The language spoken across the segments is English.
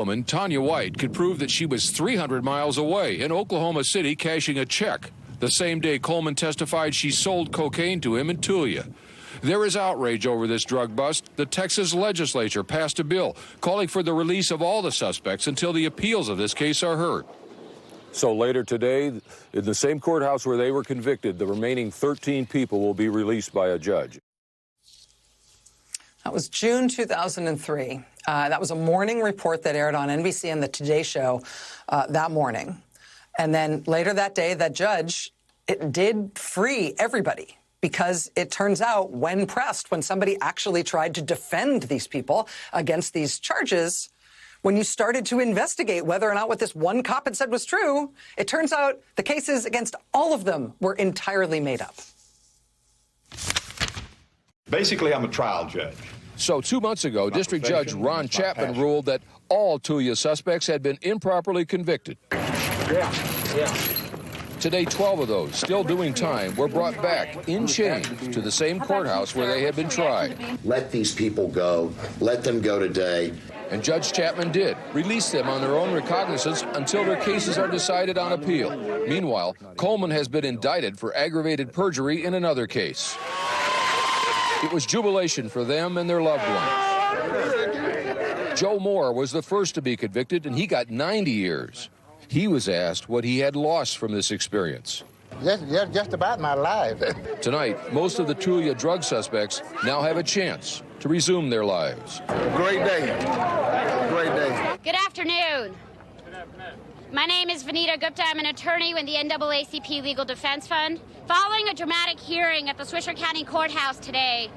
Woman Tanya White could prove that she was 300 miles away in Oklahoma City cashing a check the same day Coleman testified she sold cocaine to him in Tulia. There is outrage over this drug bust. The Texas legislature passed a bill calling for the release of all the suspects until the appeals of this case are heard. So later today, in the same courthouse where they were convicted, the remaining 13 people will be released by a judge. That was June 2003. That was a morning report that aired on NBC and the Today Show that morning. And then later that day, that judge, it did free everybody, because it turns out when pressed, when somebody actually tried to defend these people against these charges, when you started to investigate whether or not what this one cop had said was true, it turns out the cases against all of them were entirely made up. Basically, I'm a trial judge. So 2 months ago, District Judge Ron Chapman ruled that all Tulia suspects had been improperly convicted. Yeah. Today, 12 of those, still doing time, were brought back in chains to the same courthouse where they had been tried. Let these people go. Let them go today. And Judge Chapman did release them on their own recognizance until their cases are decided on appeal. Meanwhile, Coleman has been indicted for aggravated perjury in another case. It was jubilation for them and their loved ones. Joe Moore was the first to be convicted, and he got 90 years. He was asked what he had lost from this experience. Just about my life. Tonight, most of the Tulia drug suspects now have a chance to resume their lives. Great day. Great day. Good afternoon. My name is Vanita Gupta. I'm an attorney with the NAACP Legal Defense Fund. Following a dramatic hearing at the Swisher County Courthouse today,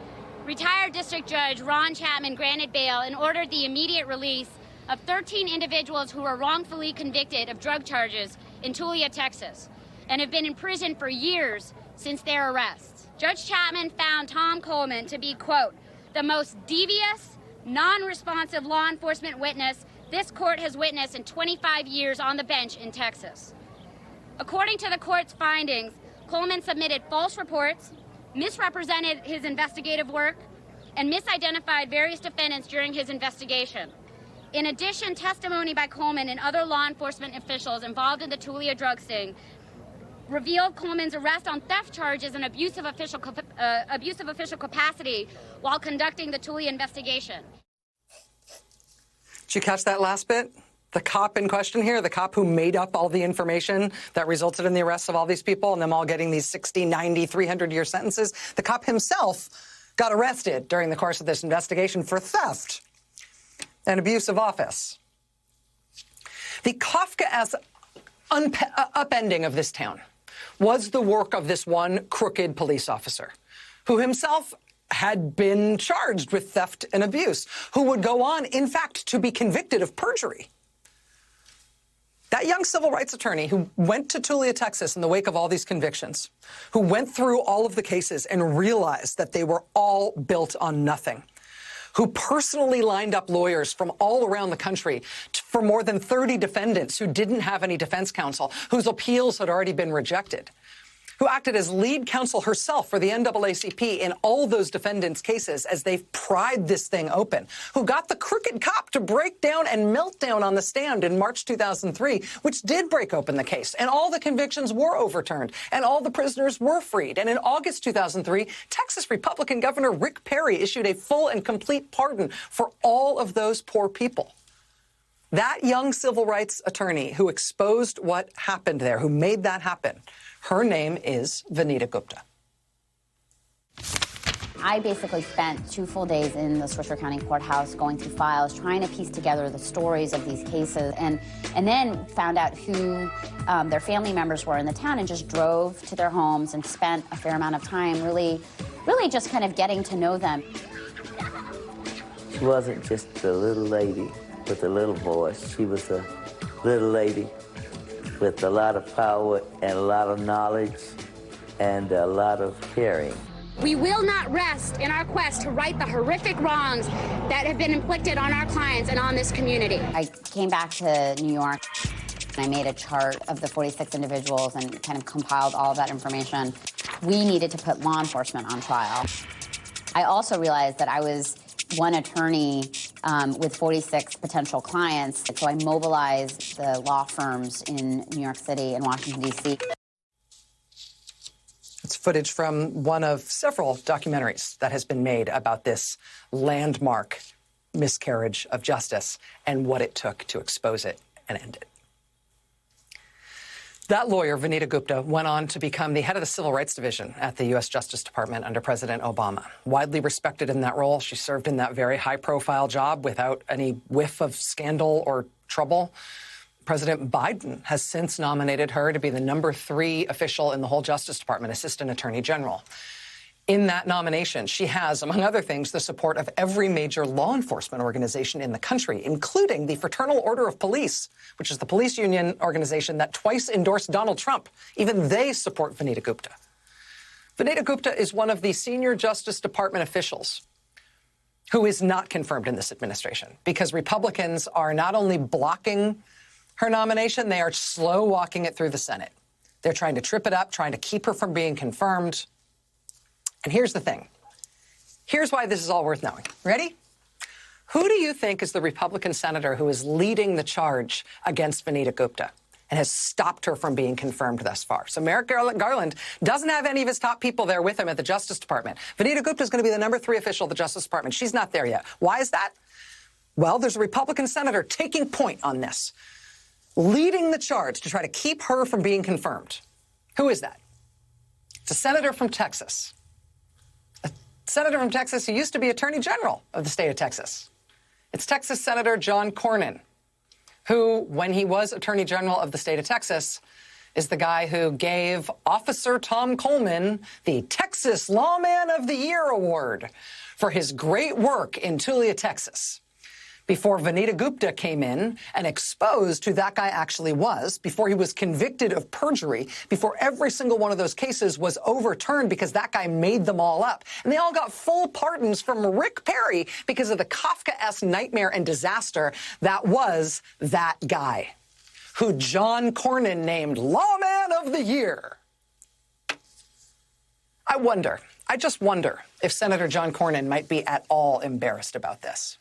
retired District Judge Ron Chapman granted bail and ordered the immediate release of 13 individuals who were wrongfully convicted of drug charges in Tulia, Texas, and have been in prison for years since their arrests. Judge Chapman found Tom Coleman to be, quote, the most devious, non-responsive law enforcement witness this court has witnessed in 25 years on the bench in Texas. According to the court's findings, Coleman submitted false reports, misrepresented his investigative work, and misidentified various defendants during his investigation. In addition, testimony by Coleman and other law enforcement officials involved in the Tulia drug sting revealed Coleman's arrest on theft charges and abuse of official capacity while conducting the Tulia investigation. Did you catch that last bit? The cop in question here, the cop who made up all the information that resulted in the arrests of all these people and them all getting these 60, 90, 300-year sentences, the cop himself got arrested during the course of this investigation for theft and abuse of office. The Kafkaesque upending of this town was the work of this one crooked police officer who himself had been charged with theft and abuse, who would go on, in fact, to be convicted of perjury. That young civil rights attorney who went to Tulia, Texas in the wake of all these convictions, who went through all of the cases and realized that they were all built on nothing, who personally lined up lawyers from all around the country for more than 30 defendants who didn't have any defense counsel, whose appeals had already been rejected, who acted as lead counsel herself for the NAACP in all those defendants' cases as they pried this thing open, who got the crooked cop to break down and melt down on the stand in March 2003, which did break open the case, and all the convictions were overturned, and all the prisoners were freed. And in August 2003, Texas Republican Governor Rick Perry issued a full and complete pardon for all of those poor people. That young civil rights attorney who exposed what happened there, who made that happen, her name is Vanita Gupta. I basically spent 2 full days in the Swisher County Courthouse going through files, trying to piece together the stories of these cases, and then found out who their family members were in the town and just drove to their homes and spent a fair amount of time really just kind of getting to know them. She wasn't just a little lady with a little voice. She was a little lady with a lot of power and a lot of knowledge and a lot of caring. We will not rest in our quest to right the horrific wrongs that have been inflicted on our clients and on this community. I came back to New York and I made a chart of the 46 individuals and kind of compiled all of that information. We needed to put law enforcement on trial. I also realized that I was one attorney with 46 potential clients. So I mobilized the law firms in New York City and Washington, D.C. It's footage from one of several documentaries that has been made about this landmark miscarriage of justice and what it took to expose it and end it. That lawyer, Vanita Gupta, went on to become the head of the Civil Rights Division at the U.S. Justice Department under President Obama. Widely respected in that role, she served in that very high-profile job without any whiff of scandal or trouble. President Biden has since nominated her to be the #3 official in the whole Justice Department, Assistant Attorney General. In that nomination, she has, among other things, the support of every major law enforcement organization in the country, including the Fraternal Order of Police, which is the police union organization that twice endorsed Donald Trump. Even they support Vanita Gupta. Vanita Gupta is one of the senior Justice Department officials who is not confirmed in this administration because Republicans are not only blocking her nomination, they are slow walking it through the Senate. They're trying to trip it up, trying to keep her from being confirmed. And here's the thing. Here's why this is all worth knowing. Ready? Who do you think is the Republican senator who is leading the charge against Vanita Gupta and has stopped her from being confirmed thus far? So Merrick Garland doesn't have any of his top people there with him at the Justice Department. Vanita Gupta is going to be the #3 official of the Justice Department. She's not there yet. Why is that? Well, there's a Republican senator taking point on this, leading the charge to try to keep her from being confirmed. Who is that? It's a senator from Texas. Senator from Texas who used to be Attorney General of the state of Texas. It's Texas Senator John Cornyn, who, when he was Attorney General of the state of Texas, is the guy who gave Officer Tom Coleman the Texas Lawman of the Year award for his great work in Tulia, Texas. Before Vanita Gupta came in and exposed who that guy actually was, before he was convicted of perjury, before every single one of those cases was overturned because that guy made them all up. And they all got full pardons from Rick Perry because of the Kafkaesque nightmare and disaster that was that guy, who John Cornyn named Lawman of the Year. I just wonder if Senator John Cornyn might be at all embarrassed about this.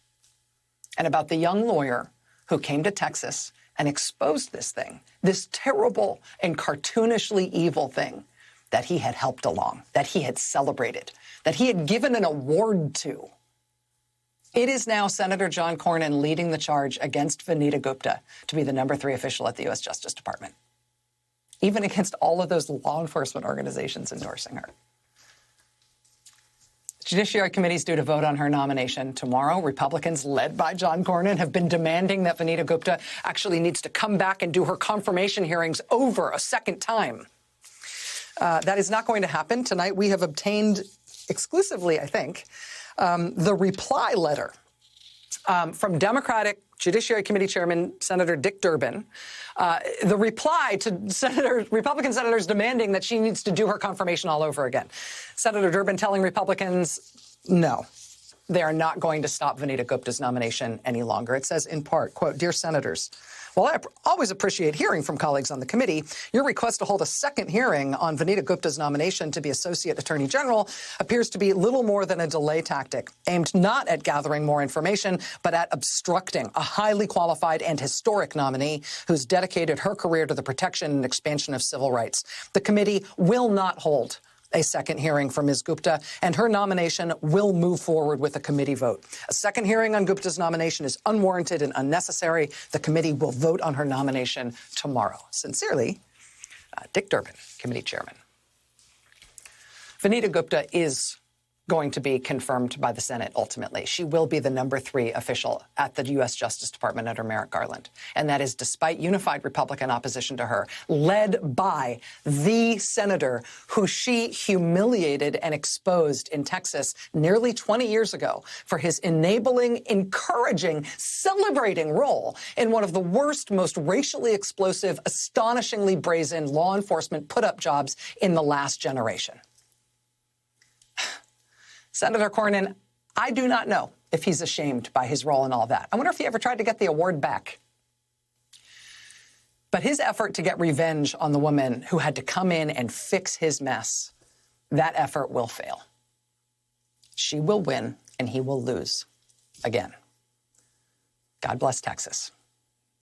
And about the young lawyer who came to Texas and exposed this thing, this terrible and cartoonishly evil thing that he had helped along, that he had celebrated, that he had given an award to. It is now Senator John Cornyn leading the charge against Vanita Gupta to be the #3 official at the U.S. Justice Department, even against all of those law enforcement organizations endorsing her. The Judiciary Committee is due to vote on her nomination tomorrow. Republicans, led by John Cornyn, have been demanding that Vanita Gupta actually needs to come back and do her confirmation hearings over a second time. That is not going to happen. Tonight, we have obtained exclusively, I think, the reply letter from Democratic Judiciary Committee Chairman Senator Dick Durbin, the reply to Republican senators demanding that she needs to do her confirmation all over again. Senator Durbin telling Republicans, no, they are not going to stop Vanita Gupta's nomination any longer. It says in part, quote, "Dear Senators, while I always appreciate hearing from colleagues on the committee, your request to hold a second hearing on Vanita Gupta's nomination to be Associate Attorney General appears to be little more than a delay tactic, aimed not at gathering more information, but at obstructing a highly qualified and historic nominee who's dedicated her career to the protection and expansion of civil rights. The committee will not hold a second hearing for Ms. Gupta, and her nomination will move forward with a committee vote. A second hearing on Gupta's nomination is unwarranted and unnecessary. The committee will vote on her nomination tomorrow. Sincerely, Dick Durbin, committee chairman." Vanita Gupta is going to be confirmed by the Senate ultimately. She will be the #3 official at the U.S. Justice Department under Merrick Garland. And that is despite unified Republican opposition to her, led by the senator who she humiliated and exposed in Texas nearly 20 years ago for his enabling, encouraging, celebrating role in one of the worst, most racially explosive, astonishingly brazen law enforcement put-up jobs in the last generation. Senator Cornyn, I do not know if he's ashamed by his role in all that. I wonder if he ever tried to get the award back. But his effort to get revenge on the woman who had to come in and fix his mess, that effort will fail. She will win and he will lose again. God bless Texas.